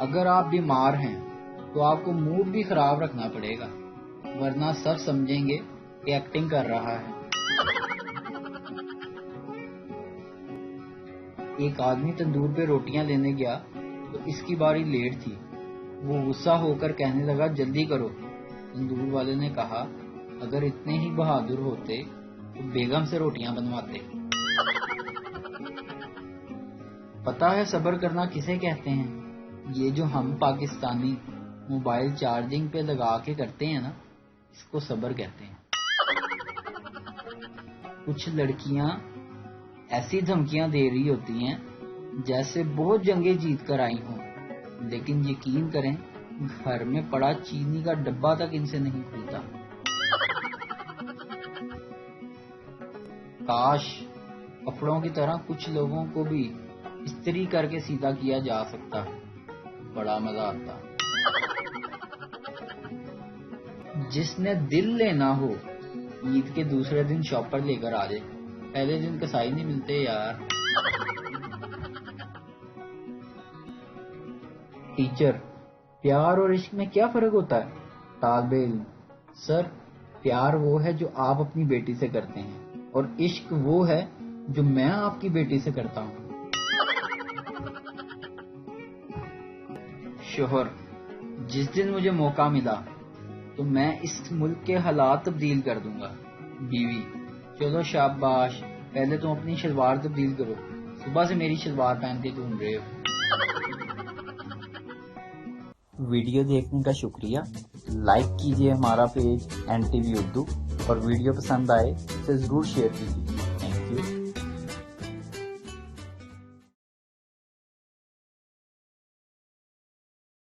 اگر آپ بیمار ہیں تو آپ کو موڈ بھی خراب رکھنا پڑے گا، ورنہ سب سمجھیں گے کہ ایکٹنگ کر رہا ہے۔ ایک آدمی تندور پہ روٹیاں لینے گیا تو اس کی باری لیٹ تھی۔ وہ غصہ ہو کر کہنے لگا جلدی کرو۔ تندور والے نے کہا اگر اتنے ہی بہادر ہوتے تو بیگم سے روٹیاں بنواتے۔ پتہ ہے صبر کرنا کسے کہتے ہیں؟ یہ جو ہم پاکستانی موبائل چارجنگ پہ لگا کے کرتے ہیں نا، اس کو صبر کہتے ہیں۔ کچھ لڑکیاں ایسی دھمکیاں دے رہی ہوتی ہیں جیسے بہت جنگیں جیت کر آئی ہوں، لیکن یقین کریں گھر میں پڑا چینی کا ڈبہ تک ان سے نہیں کھلتا۔ کاش کپڑوں کی طرح کچھ لوگوں کو بھی استری کر کے سیدھا کیا جا سکتا، بڑا مزہ آتا۔ جس نے دل لینا ہو عید کے دوسرے دن شاپر لے کر آ جائے، پہلے دن کسائی نہیں ملتے یار۔ ٹیچر، پیار اور عشق میں کیا فرق ہوتا ہے؟ طالب علم: سر، پیار وہ ہے جو آپ اپنی بیٹی سے کرتے ہیں، اور عشق وہ ہے جو میں آپ کی بیٹی سے کرتا ہوں۔ شوہر: جس دن مجھے موقع ملا تو میں اس ملک کے حالات تبدیل کر دوں گا۔ بیوی: چلو شاباش، پہلے تم اپنی شلوار تبدیل کرو، صبح سے میری شلوار پہن کے گھوم رہے ہو۔ ویڈیو دیکھنے کا شکریہ۔ لائک کیجیے ہمارا پیج NTV اردو، اور ویڈیو پسند آئے اسے ضرور شیئر کیجیے۔